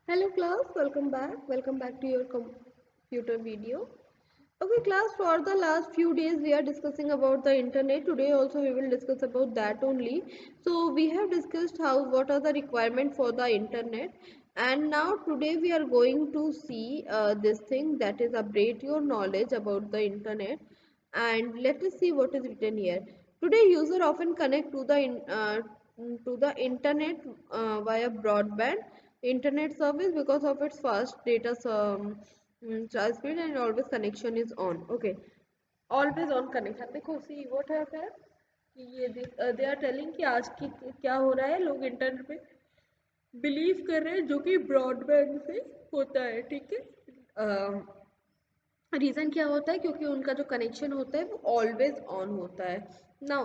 Hello class, welcome back. Welcome back to your computer video. Okay class, for the last few days we are discussing about the internet. Today also we will discuss about that only. So we have discussed what are the requirement for the internet, and now today we are going to see this thing, that is update your knowledge about the internet. And let us see what is written here. Today user often connect to the internet via broadband internet service because of its fast data charge speed, and always connection is on. Okay, always on connection. देखो, see what happened कि ये they are telling कि आज की क्या हो रहा है, लोग इंटरनेट पे बिलीव कर रहे हैं जो कि ब्रॉडबैंड से होता है, ठीक है। रीज़न क्या होता है, क्योंकि उनका जो कनेक्शन होता है वो ऑलवेज ऑन होता है। Now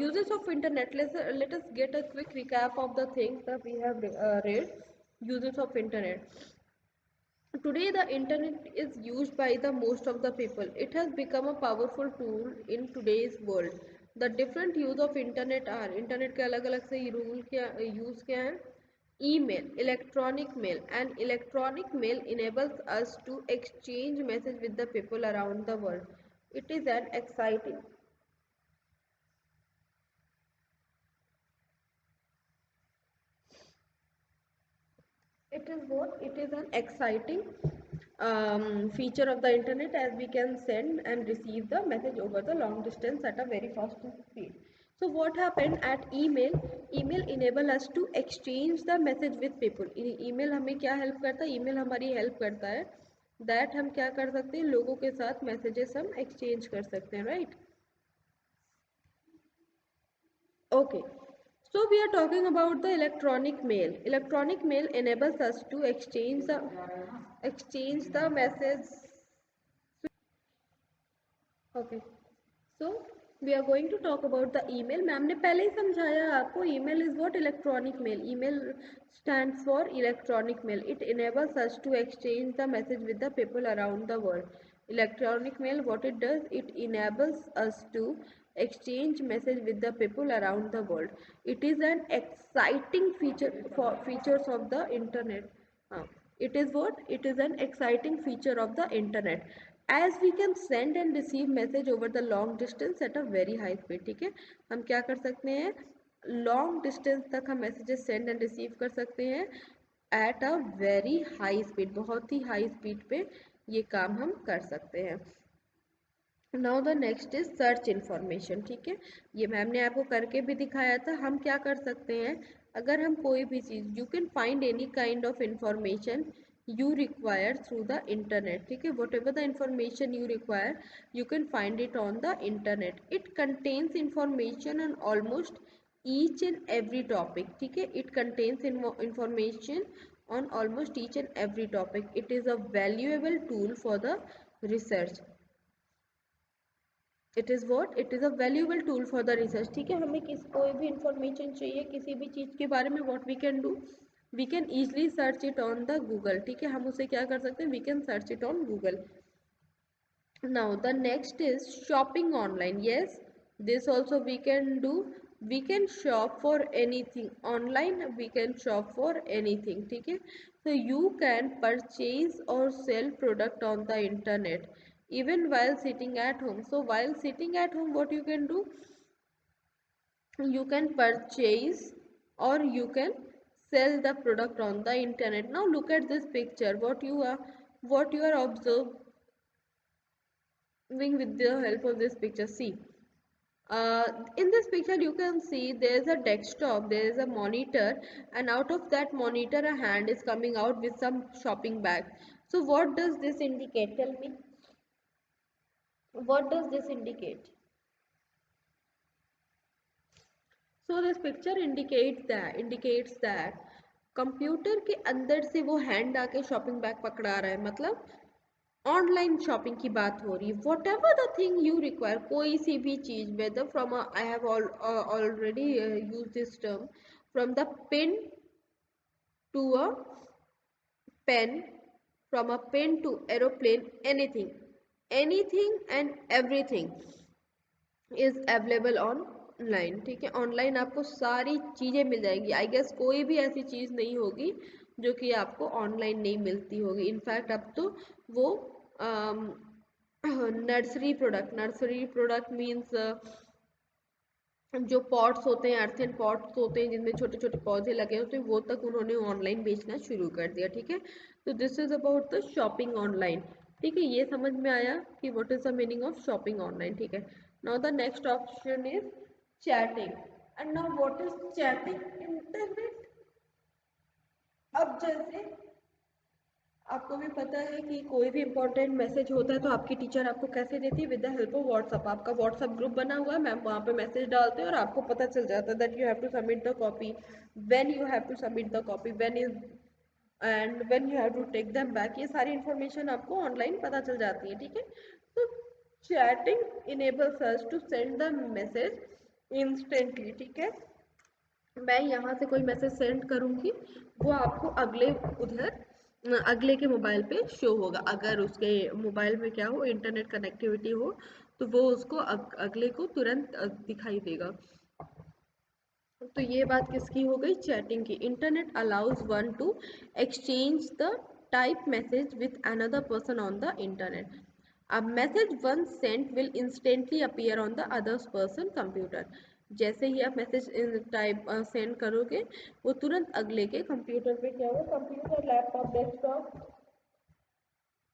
uses of internet, let us get a quick recap of the things that we have read. Uses of internet. Today the internet is used by the most of the people. It has become a powerful tool in today's world. The different use of internet are, internet के अलग अलग से rule क्या use क्या है। Email, electronic mail, and electronic mail enables us to exchange message with the people around the world. It is an exciting It is what? It is an exciting feature of the internet, as we can send and receive the message over the long distance at a very fast speed. So what happened at email? Email enable us to exchange the message with people. email हमें क्या help करता है? email हमारी help करता है that हम क्या कर सकते हैं, लोगों के साथ messages हम exchange कर सकते हैं, right? Okay, so we are talking about the electronic mail. Electronic mail enables us to exchange the message. Okay, so we are going to talk about the email. Ma'am ने पहले ही समझाया आपको, email is what? Electronic mail. Email stands for electronic mail. It enables us to exchange the message with the people around the world. Electronic mail, what it does, it enables us to exchange message with the people around the world. It is an exciting features of the internet. It is what? It is an exciting feature of the internet, as we can send and receive message over the long distance at a very high speed. ठीक है, हम क्या कर सकते हैं, long distance तक हम messages send and receive कर सकते हैं at a very high speed, बहुत ही हाई स्पीड पे ये काम हम कर सकते हैं। Now the next is search information. ठीक है, ये मैम ने आपको करके भी दिखाया था। हम क्या कर सकते हैं, अगर हम कोई भी चीज़, you can find any kind of information you require through the internet. ठीक है, whatever the information you require, you can find it on the internet. It contains information on almost each and every topic. ठीक है, it contains information on almost each and every topic. It is a valuable tool for the research. It is what? It is a valuable tool for the research. ठीक है, हमें कोई भी information चाहिए किसी भी चीज़ के बारे में, what we can do, we can easily search it on the Google. ठीक है, हम उसे क्या कर सकते हैं, we can search it on Google. Now the next is shopping online. Yes, this also we can do. We can shop for anything online, we can shop for anything. ठीक है, so you can purchase or sell product on the internet even while sitting at home. So while sitting at home, what you can do, you can purchase or you can sell the product on the internet. Now look at this picture, what you are observing with the help of this picture. See, in this picture you can see there is a desktop, there is a monitor, and out of that monitor a hand is coming out with some shopping bag. So what does this indicate, tell me, what does this indicate? So this picture indicates that computer के अंदर से वो hand आके shopping bag पकड़ा रहा है, मतलब online shopping की बात हो रही है। Whatever the thing you require, कोई सी भी चीज, whether from I have already use this term, from the pen to a pen, from a pen to aeroplane, anything and everything is available online. ठीक है, online आपको सारी चीज़ें मिल जाएंगी। आई गेस कोई भी ऐसी चीज़ नहीं होगी जो कि आपको ऑनलाइन नहीं मिलती होगी। इनफैक्ट अब तो वो नर्सरी प्रोडक्ट मीन्स जो पॉट्स होते हैं, अर्थन पॉट्स होते हैं जिनमें छोटे छोटे पौधे लगे होते हैं, वो तक उन्होंने ऑनलाइन बेचना शुरू कर दिया। ठीक है, तो this is about the shopping online. ठीक है, ये समझ में आया कि what is the meaning of shopping online. ठीक है, now the next option is chatting. And now what is chatting? Internet. अब जैसे आपको भी पता है कि कोई भी इंपॉर्टेंट मैसेज होता है तो आपकी टीचर आपको कैसे देती है? With the help of WhatsApp. आपका व्हाट्सअप ग्रुप बना हुआ है, मैम वहाँ पे मैसेज डालते हैं और आपको पता चल जाता है that you have to submit the copy, when you have to submit the copy, when is end when you have to take them back. ये सारी इन्फॉर्मेशन आपको ऑनलाइन पता चल जाती है। ठीक है, तो chatting enables us to send the message instantly. ठीक है, मैं यहाँ से कोई मैसेज सेंड करूँगी, वो आपको अगले के मोबाइल पे शो होगा। अगर उसके मोबाइल में क्या हो, इंटरनेट कनेक्टिविटी हो, तो वो उसको अगले को तुरंत दिखाई देगा। तो ये बात किसकी हो गई? चैटिंग की। Internet allows one two exchange the type message with another person on the internet. A message once sent will instantly appear on the other person computer। जैसे ही आप मैसेज टाइप सेंड करोगे, वो तुरंत अगले के कंप्यूटर पे क्या होगा? Computer, laptop, desktop,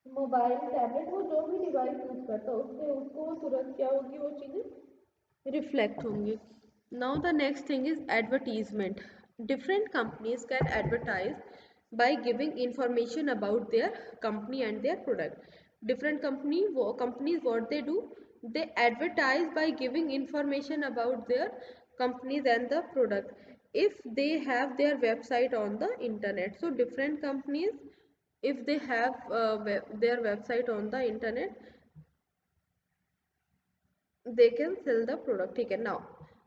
mobile, tablet, वो जो भी डिवाइस यूज करता है उससे उसको तुरंत क्या होगी? वो चीज़ें रिफ्लेक्ट होंगी। Now the next thing is advertisement. Different companies can advertise by giving information about their company and their product. Different companies what they do, they advertise by giving information about their companies and the product if they have their website on the internet. So different companies, if they have their website on the internet, they can sell the product. ठीक है, now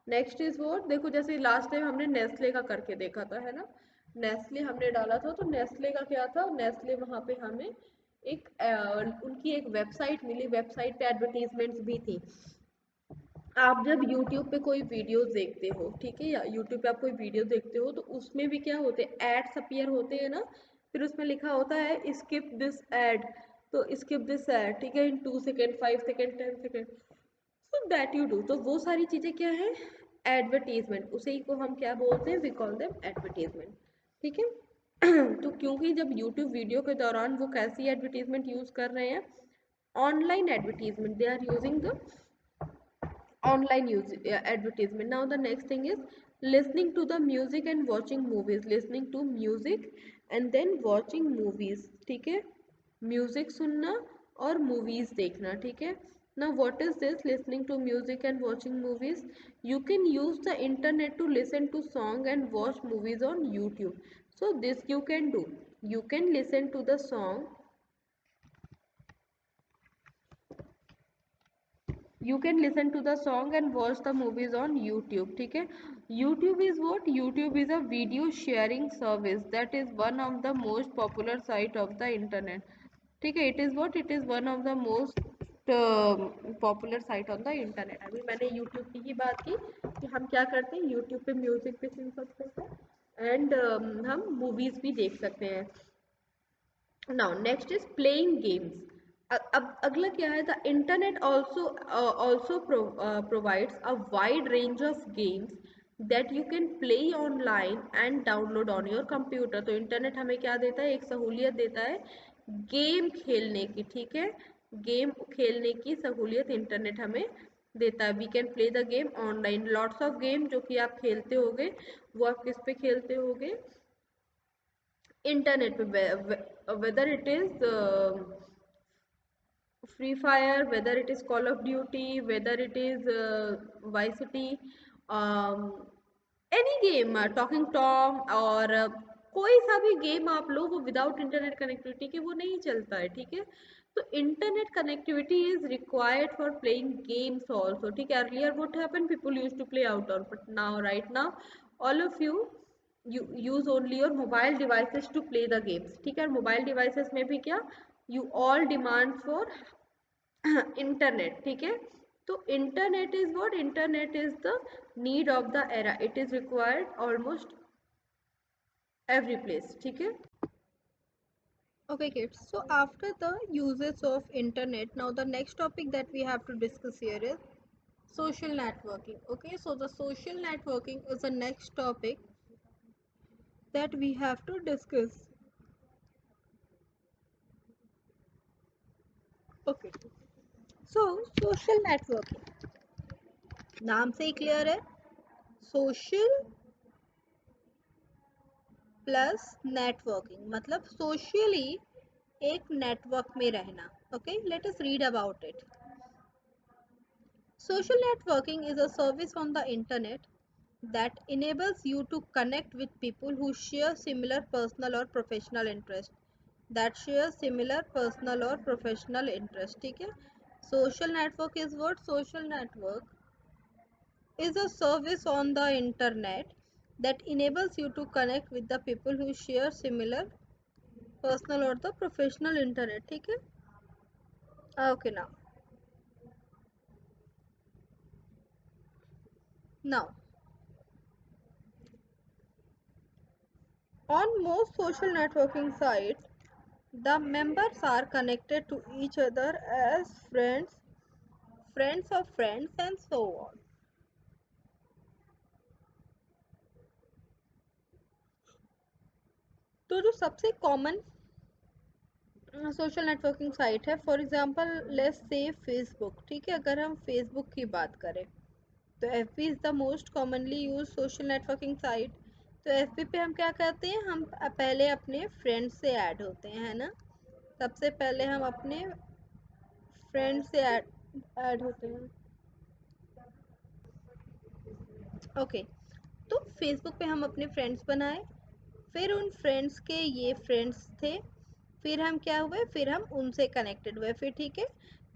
next is what, देखो जैसे last time हमने Nestle का करके देखा था, है ना? नेस्ले हमने डाला था, तो नेस्ले का क्या था? नेस्ले वहाँ पे हमें एक उनकी एक वेबसाइट मिली, वेबसाइट पे एडवर्टीजमेंट्स भी थी। आप जब YouTube पे कोई वीडियोस देखते हो, ठीक है, या YouTube पे आप कोई वीडियो देखते हो, तो उसमें भी क्या होते हैं? एड्स अपीयर होते हैं ना, फिर उसमें लिखा होता है स्किप दिस एड। तो स्किप दिस एड, ठीक है, इन 2 second, 5 second, 10 second, so that you do. तो वो सारी चीज़ें क्या है? एडवर्टीजमेंट। उसे ही को हम क्या बोलते हैं? We call them advertisement. ठीक है, तो क्योंकि जब यूट्यूब वीडियो के दौरान वो कैसी एडवर्टीजमेंट यूज कर रहे हैं? Online advertisement, they are using the online use advertisement. Now the next thing is listening to the music and watching movies। listening to music and then watching movies। ठीक है, music सुनना और movies देखना। ठीक है, now what is this listening to music and watching movies? You can use the internet to listen to song and watch movies on YouTube। so this you can do, you can listen to the song, you can listen to the song and watch the movies on YouTube। ठीक है, YouTube is what? YouTube is a video sharing service that is one of the most popular site of the internet। ठीक है, it is what? it is one of the most popular site on the internet. अभी मैंने YouTube की ही बात की कि हम क्या करते हैं, यूट्यूब पे म्यूजिक भी सुन सकते हैं एंड हम मूवीज भी देख सकते हैं। Now next is playing games. अब अगला क्या है? The internet also provides a wide range of games that you can play online and download on your computer. तो इंटरनेट हमें क्या देता है? एक सहूलियत देता है गेम खेलने की। ठीक है, गेम खेलने की सहूलियत इंटरनेट हमें देता है। We can play the game online, lots of game जो कि आप खेलते होगे, वो आप किस पे खेलते होगे? इंटरनेट पे। Whether it is Free Fire, whether it is Call of Duty, whether it is Vice City, any game, talking Tom, और कोई सा भी गेम आप लो, वो विदाउट इंटरनेट कनेक्टिविटी के वो नहीं चलता है। ठीक है, तो internet connectivity is required for playing games also. ठीक है, earlier what happened, people use to play outdoor, but now right now all of you use only your mobile devices to play the games। ठीक है, और mobile devices में भी क्या? you all demand for internet। ठीक है, तो internet is what? internet is the need of the era, it is required almost every place. ठीक है? Okay, kids. So after the uses of internet, now the next topic that we have to discuss here is social networking. Okay, so the social networking is the next topic that we have to discuss. Okay, so social networking, नाम से ही clear है, social plus networking, मतलब socially एक network में रहना. Okay, late us read about it. Social networking is a service on the internet that enables you to connect with people who share similar personal or professional interests. ठीक है. Social network is what? Social network is a service on the internet that enables you to connect with the people who share similar personal or the professional internet. ठीक है. Okay, now on most social networking sites, the members are connected to each other as friends, friends of friends, and so on. तो जो सबसे common social networking site है, for example let's say Facebook. ठीक है, अगर हम Facebook की बात करें तो F B is the most commonly use social networking site. तो एफ बी पे हम क्या करते हैं, हम पहले अपने फ्रेंड्स से ऐड होते हैं, है ना. सबसे पहले हम अपने फ्रेंड से ऐड होते हैं. ओके, तो फेसबुक पे हम अपने फ्रेंड्स बनाए, फिर उन फ्रेंड्स के ये फ्रेंड्स थे, फिर हम क्या हुए, फिर हम उनसे कनेक्टेड हुए, फिर ठीक है,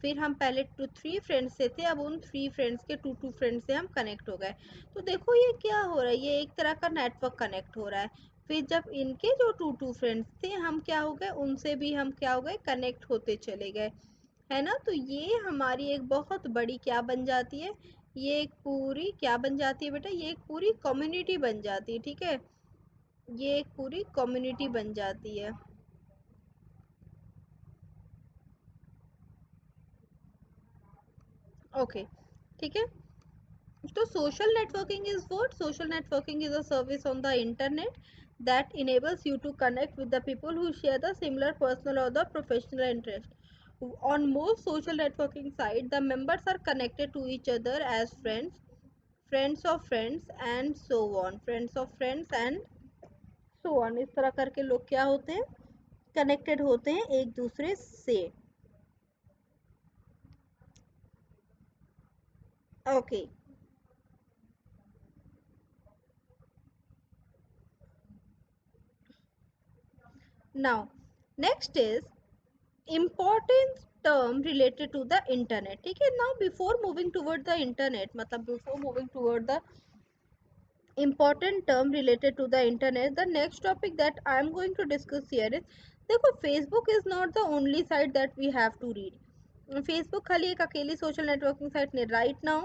फिर हम पहले 3 फ्रेंड्स से थे, अब उन 3 फ्रेंड्स के 2 फ्रेंड्स से हम कनेक्ट हो गए. तो देखो ये क्या हो रहा है, ये एक तरह का नेटवर्क कनेक्ट हो रहा है. फिर जब इनके जो 2 फ्रेंड्स थे, हम क्या हो गए, उनसे भी हम क्या हो गए, कनेक्ट होते चले गए, है ना. तो ये हमारी एक बहुत बड़ी क्या बन जाती है, ये एक पूरी क्या बन जाती है बेटा, ये एक पूरी कम्युनिटी बन जाती है. ठीक है, ये एक पूरी कम्युनिटी बन जाती है. ओके, ठीक है. तो social networking is what, social networking is a service on the internet that enables you to connect with the people who share the similar personal or the professional interest. On most social networking sites, the members are connected to each other as friends, friends of friends, and so on. Friends of friends and so on. इस तरह करके लोग क्या होते हैं, connected होते हैं एक दूसरे से. Okay, now next is important term related to the internet. ठीक है, now before moving toward the internet, मतलब before moving toward the important term related to the internet, the next topic that I am going to discuss here is, देखो Facebook is not the only site that we have to read. Facebook खाली एक अकेली social networking site नहीं. Right now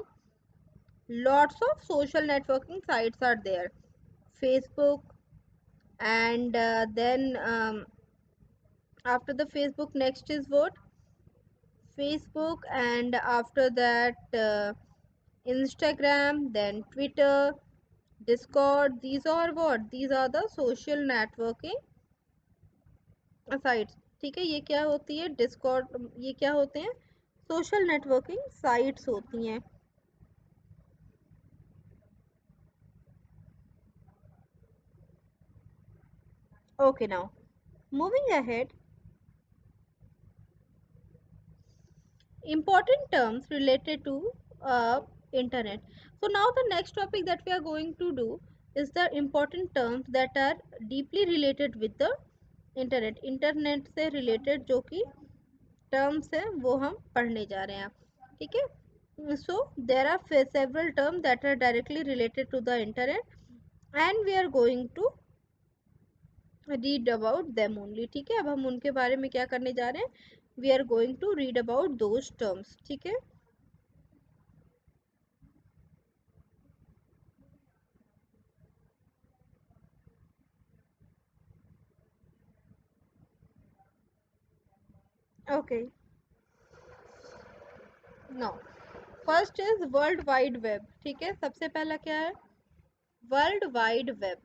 lots of social networking sites are there. Facebook, and then after the Facebook, next is what, Facebook, and after that Instagram, then Twitter, Discord. These are what, these are the social networking sites. ठीक है, ये क्या होती है, Discord, ये क्या होते हैं, सोशल नेटवर्किंग साइट्स होती हैं. Okay, now moving ahead, important terms related to internet. So now the next topic that we are going to do is the important terms that are deeply related with the internet से related जो कि terms है वो हम पढ़ने जा रहे हैं. ठीक है, so there are several terms that are directly related to the internet and we are going to read about them only. ठीक है, अब हम उनके बारे में क्या करने जा रहे हैं, we are going to read about those terms. ठीक है. Okay, now first is world wide web. ठीक है, सबसे पहला क्या है? World wide web.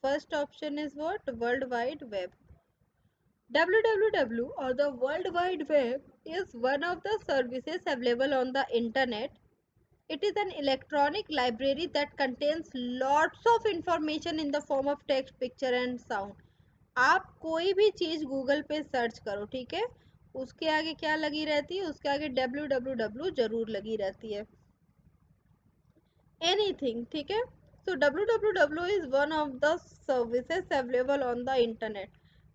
First option is what? World wide web. www or the world wide web is one of the services available on the internet. It is an electronic library that contains lots of information in the form of text, picture and sound. आप कोई भी चीज Google पे search करो, ठीक है, उसके आगे क्या लगी रहती है? उसके आगे www जरूर लगी रहती है. एनीथिंग, ठीक है. So www is one of the services available on the internet.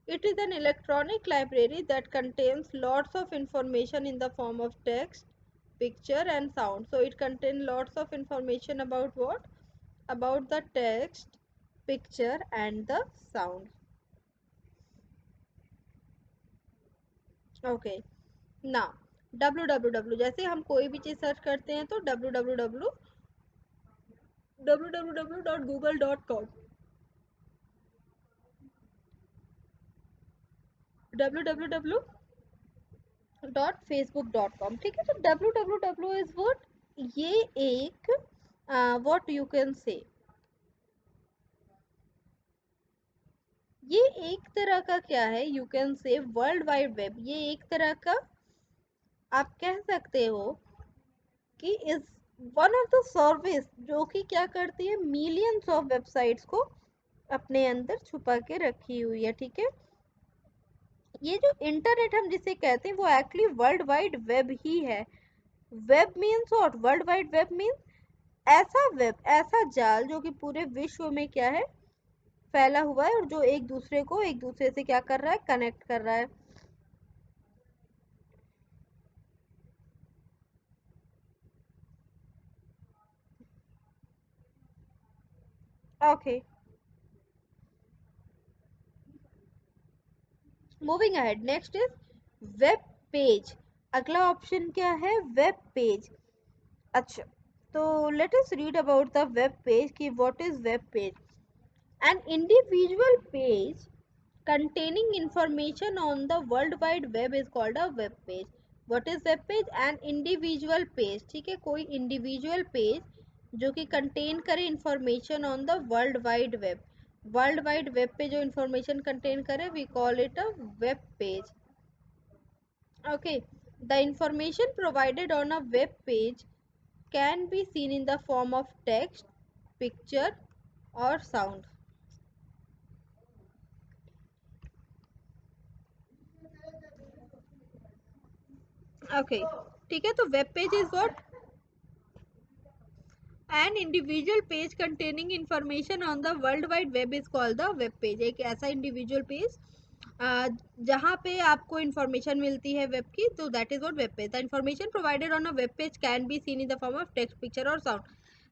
It is an electronic library that contains lots of information in the form of text, picture and sound. So it contains lots of information about what? About the text, picture and the sound. Okay. Now www जैसे हम कोई भी चीज search करते हैं तो www.google.com, www.facebook.com. ठीक है, तो www इज व्हाट? ये एक व्हाट यू कैन से, ये एक तरह का क्या है? You can say world wide web. ये एक तरह का आप कह सकते हो कि is one of the service जो कि क्या करती है? मिलियंस ऑफ वेबसाइट्स को अपने अंदर छुपा के रखी हुई है. ठीक है, ये जो इंटरनेट हम जिसे कहते हैं वो एक्चुअली वर्ल्ड वाइड वेब ही है. Web means what? World wide web means ऐसा वेब, ऐसा जाल जो कि पूरे विश्व में क्या है? फैला हुआ है और जो एक दूसरे को एक दूसरे से क्या कर रहा है? कनेक्ट कर रहा है. Okay, moving ahead. Next is web page. अगला ऑप्शन क्या है? Web page. अच्छा, तो let us read about the web page कि what is web page. An individual page containing information on the world wide web is called a web page. What is web page? An individual page. ठीक है, कोई individual page जो कि contain करे information on the world wide web. World wide web पे जो information contain करे we call it a web page. Okay, the information provided on a web page can be seen in the form of text, picture और sound. Okay, ठीक है, तो web page is what? An individual page containing information on the world wide web is called the web page. एक ऐसा individual page जहाँ पे आपको information मिलती है वेब की, तो that is what web page. The information provided on a web page can be seen in the form of text, picture और sound.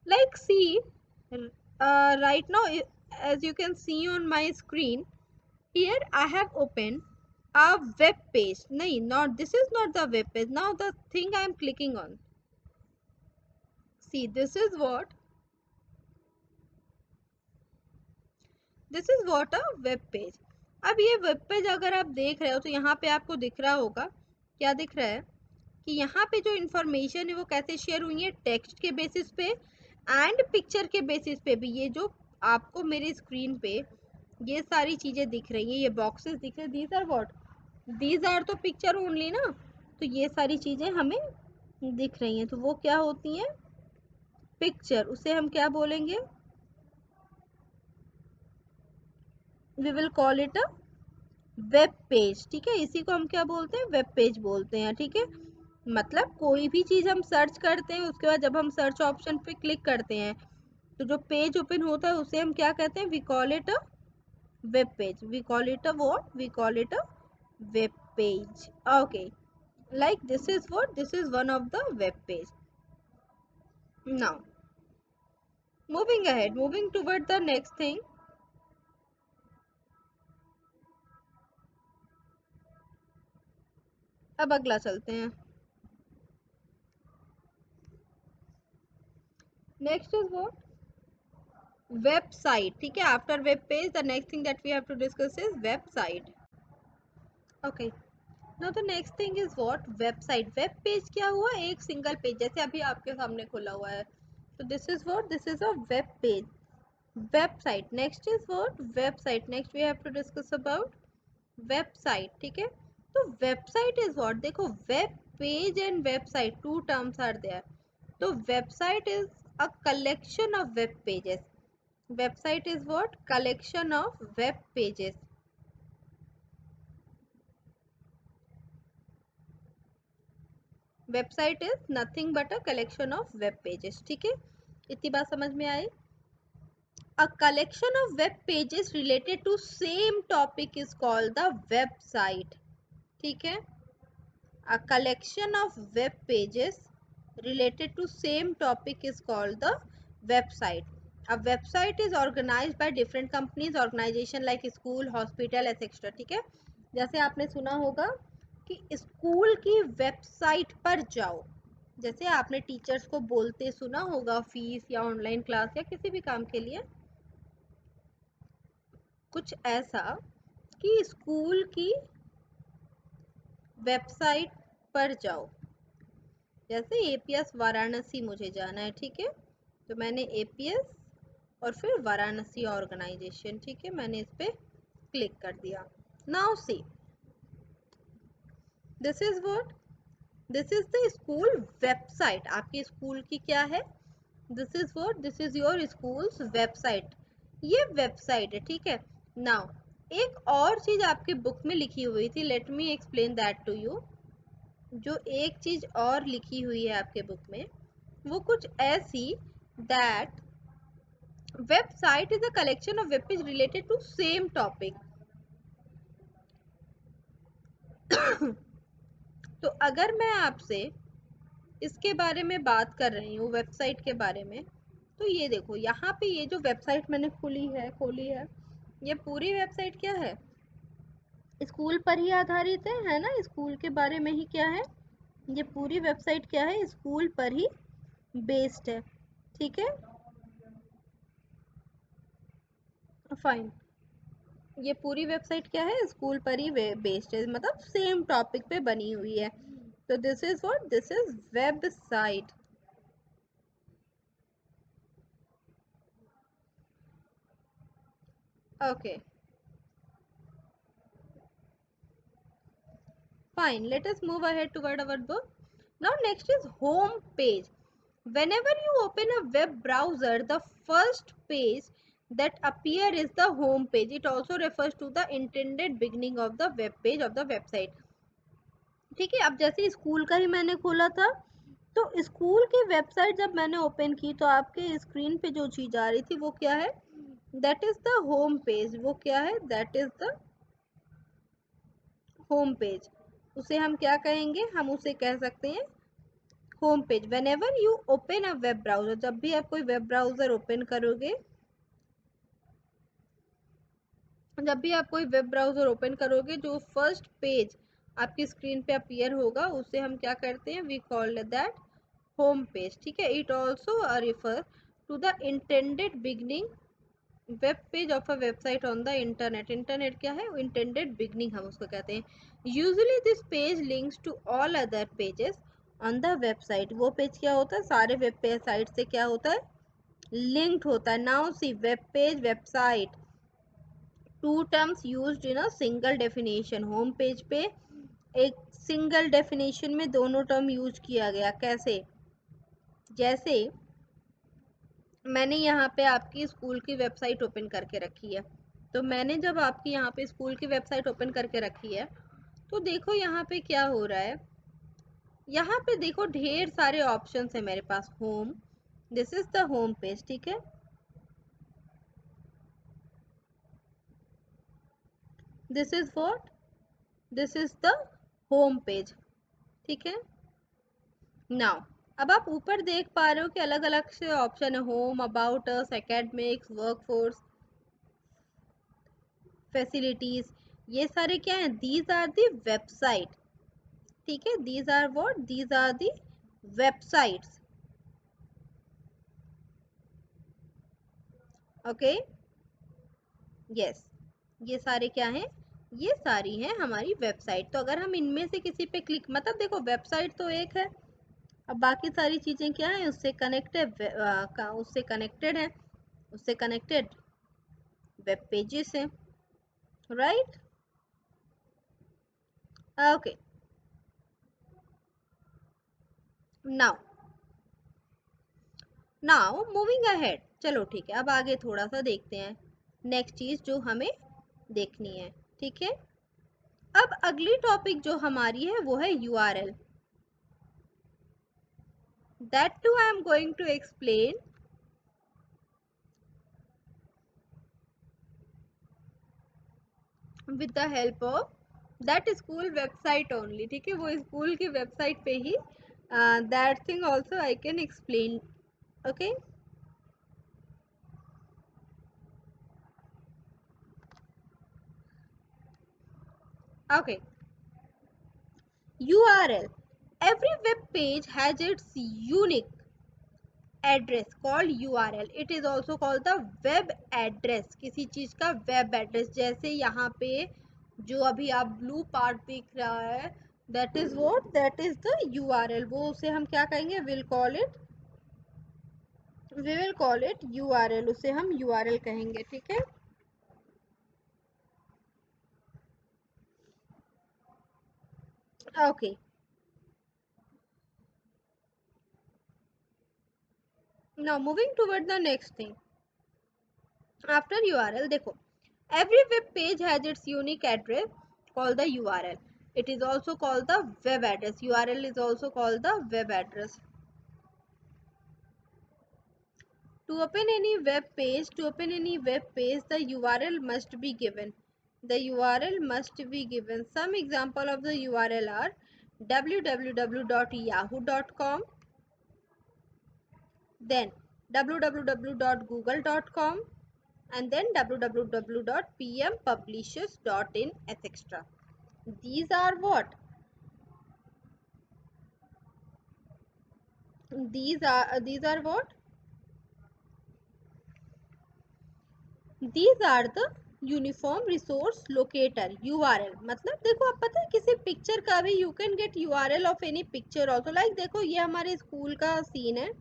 Like see right now, as you can see on my screen, here I have opened a web page. No, not this is not the web page. Now the thing I am clicking on, see, this is what a web page. अब ये web page अगर आप देख रहे हो तो यहाँ पे आपको दिख रहा होगा, क्या दिख रहा है? कि यहाँ पे जो इंफॉर्मेशन है वो कैसे शेयर हुई है? टेक्स्ट के बेसिस पे एंड पिक्चर के बेसिस पे भी. ये जो आपको मेरी स्क्रीन पे ये सारी चीजें दिख रही है, ये बॉक्सेस दिख रहे हैं, these are what? These are तो पिक्चर ओनली ना. तो ये सारी चीजें हमें दिख रही हैं, तो वो क्या होती हैं? पिक्चर. उसे हम क्या बोलेंगे? We will call it a web page. ठीक है, इसी को हम क्या बोलते हैं? वेब पेज बोलते हैं. ठीक है, मतलब कोई भी चीज हम सर्च करते हैं उसके बाद जब हम सर्च ऑप्शन पे क्लिक करते हैं तो जो पेज ओपन होता है उसे हम क्या कहते हैं? We call it a web page. We call it a what? We call it a web page. Okay, like this is what? This is one of the web page. Now moving ahead, moving toward the next thing. अब अगला चलते हैं. Next is what? Website. ठीक है, after web page the next thing that we have to discuss is website. Okay, now the next thing is what, website. Web page क्या हुआ, एक single page, जैसे अभी आपके सामने खुला हुआ है, तो this is what, this is a web page. Website next is what, website next we have to discuss about website, ठीक है। तो वेबसाइट इज व्हाट, देखो web page and website two terms are there. तो website is a collection of web pages. Website is what, collection of web pages. Website is nothing but a collection of web pages, ठीक है। इतनी बात समझ में आई। A collection of web pages related to same topic is called the website, ठीक है। A collection of web pages related to same topic is called the website. A website is organized by different companies, organization like school, hospital, etc. ठीक है। जैसे आपने सुना होगा कि school की वेबसाइट पर जाओ, जैसे आपने टीचर्स को बोलते सुना होगा फीस या ऑनलाइन क्लास या किसी भी काम के लिए, कुछ ऐसा कि स्कूल की वेबसाइट पर जाओ। जैसे एपीएस वाराणसी मुझे जाना है, ठीक है, तो मैंने एपीएस और फिर वाराणसी ऑर्गेनाइजेशन, ठीक है, मैंने इस पे क्लिक कर दिया। Now see, this is what, this is the school website. आपके स्कूल की क्या है, this is what, this is your schools website. ये वेबसाइट है, ठीक है। नाउ एक और चीज आपके बुक में लिखी हुई थी, let me explain that to you. जो एक चीज और लिखी हुई है आपके बुक में, वो कुछ ऐसी, that website is a collection of web page related to same topic. तो अगर मैं आपसे इसके बारे में बात कर रही हूँ, वेबसाइट के बारे में, तो ये देखो यहाँ पे ये जो वेबसाइट मैंने खोली है, ये पूरी वेबसाइट क्या है, स्कूल पर ही आधारित है ना, स्कूल के बारे में ही क्या है, ये पूरी वेबसाइट क्या है, स्कूल पर ही बेस्ड है, ठीक है, फाइन। ये पूरी वेबसाइट क्या है, स्कूल पर ही बेस्ड है, मतलब सेम टॉपिक पे बनी हुई है। तो this is what, this is website. Okay, fine, let us move ahead toward our book. Now next is home page. Whenever you open a web browser, the first page that appear is the home page. It also refers to the intended beginning of the web page of the website, ठीक है। अब जैसे school का ही मैंने खोला था, तो school की वेबसाइट जब मैंने ओपन की तो आपके स्क्रीन पे जो चीज आ रही थी वो क्या है, that is the home page. वो क्या है, that is the home page. उसे हम क्या कहेंगे, हम उसे कह सकते हैं home page. When ever you open a web browser, जब भी आप कोई वेब ब्राउजर ओपन करोगे, जब भी आप कोई वेब ब्राउजर ओपन करोगे, जो फर्स्ट पेज आपकी स्क्रीन पे अपीयर होगा उसे हम क्या करते हैं, we call that home page, ठीक है। It also refer to the intended beginning web page of a website on the internet. Internet क्या है, इंटेंडेड बिगनिंग हम उसको कहते हैं। Usually this page links to all other pages on the website. वो page क्या होता है, सारे वेब पेज साइट से क्या होता है, लिंक्ड होता है। Now see, web page, website, two terms used in a single definition. Home page पे एक सिंगल डेफिनेशन में दोनों टर्म यूज किया गया, कैसे, जैसे मैंने यहाँ पे आपकी स्कूल की वेबसाइट ओपन करके रखी है, तो मैंने जब आपकी यहाँ पे स्कूल की वेबसाइट ओपन करके रखी है, तो देखो यहाँ पे क्या हो रहा है, यहाँ पे देखो ढेर सारे ऑप्शंस है मेरे पास। Home, this is the home page, ठीक है। This is what, this is the home page, ठीक है। नाउ अब आप ऊपर देख पा रहे हो कि अलग अलग से ऑप्शन है, home, about us, academics, workforce, facilities, ये सारे क्या हैं, दीज आर दी वेबसाइट, ठीक है। These are what, these are the websites, okay, yes, ये सारे क्या हैं, ये सारी हैं हमारी वेबसाइट। तो अगर हम इनमें से किसी पे क्लिक, मतलब देखो वेबसाइट तो एक है, अब बाकी सारी चीजें क्या है, उससे कनेक्टेड, उससे कनेक्टेड है, उससे कनेक्टेड वेब पेजेस हैं, right. Okay, now now moving ahead, चलो ठीक है, अब आगे थोड़ा सा देखते हैं नेक्स्ट चीज जो हमें देखनी है, ठीक है। अब अगली टॉपिक जो हमारी है वो है URL. That too I am going to explain with the help of that school website only, ठीक है, वो स्कूल की वेबसाइट पे ही that thing also I can explain, okay. Okay, URL, every web page has its unique address called URL. It is also called the web address, किसी चीज का web address। जैसे यहाँ पे जो अभी आप blue part दिख रहा है, that is what, that is the URL। वो उसे हम क्या कहेंगे, we will call it URL, उसे हम URL कहेंगे, ठीक है। Okay, now moving toward the next thing after URL, देखो, every web page has its unique address called the URL. It is also called the web address. URL is also called the web address. To open any web page, the URL must be given. The URL must be given. Some example of the URL are www.yahoo.com, then www.google.com, and then www.pmpublishers.in, etc. These are what? These are what? These are the uniform resource locator, URL। मतलब देखो, आप पता है किसी picture का भी you can get URL of any picture also. Like देखो, ये हमारे स्कूल का सीन है,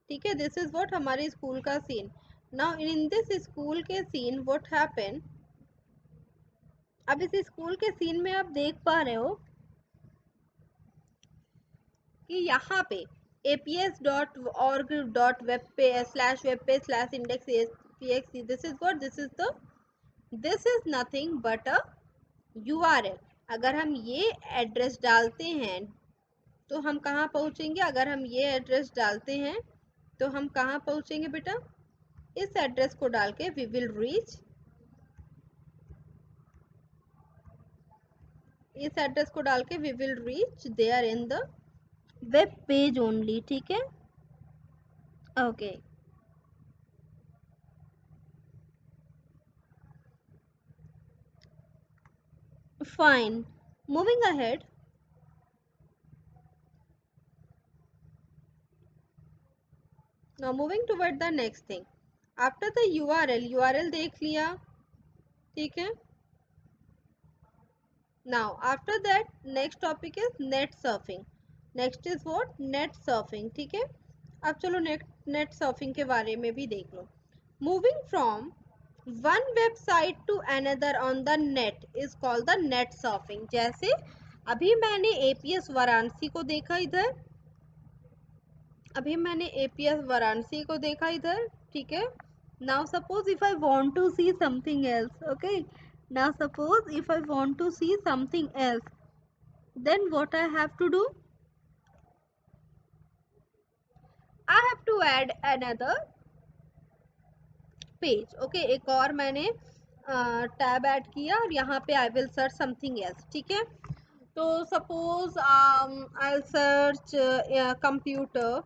ठीक है, दिस इज व्हाट हमारे स्कूल का scene. Now in this school के सीन व्हाट हैपन, अब इस स्कूल के सीन में आप देख पा रहे हो कि यहाँ पे aps.org.web पे /web पे /index.php, this is nothing but a URL। अगर हम ये एड्रेस डालते हैं तो हम कहाँ पहुँचेंगे, अगर हम ये एड्रेस डालते हैं तो हम कहाँ पहुँचेंगे बेटा, इस एड्रेस को डाल के वी विल रीच, इस एड्रेस को डाल के we will reach there in the web page only, ठीक है। Okay, fine, moving ahead. Now moving toward the next thing after the URL देख लिया, ठीक है। Now after that next topic is net surfing. Next is what, net surfing, ठीक है। अब चलो नेट सर्फिंग के बारे में भी देख लो। Moving from one website to another on the net is called the net surfing. जैसे अभी मैंने APS वाराणसी को देखा इधर, ठीक है। Now suppose if I want to see something else, okay, now suppose if I want to see something else, then what I have to do, I have to add another page, okay। एक और मैंने tab add किया और यहाँ पे I will search something else, ठीक है। तो सपोज I'll search कंप्यूटर,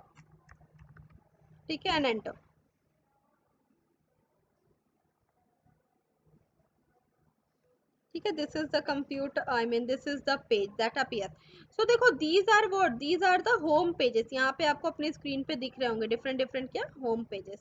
ठीक है, एंड एंटर, ठीक है। This is the computer, I mean this is the page that appear. So देखो, these are what, these are the home pages. यहाँ पे आपको अपने स्क्रीन पे दिख रहे होंगे डिफरेंट डिफरेंट क्या, होम पेजेस,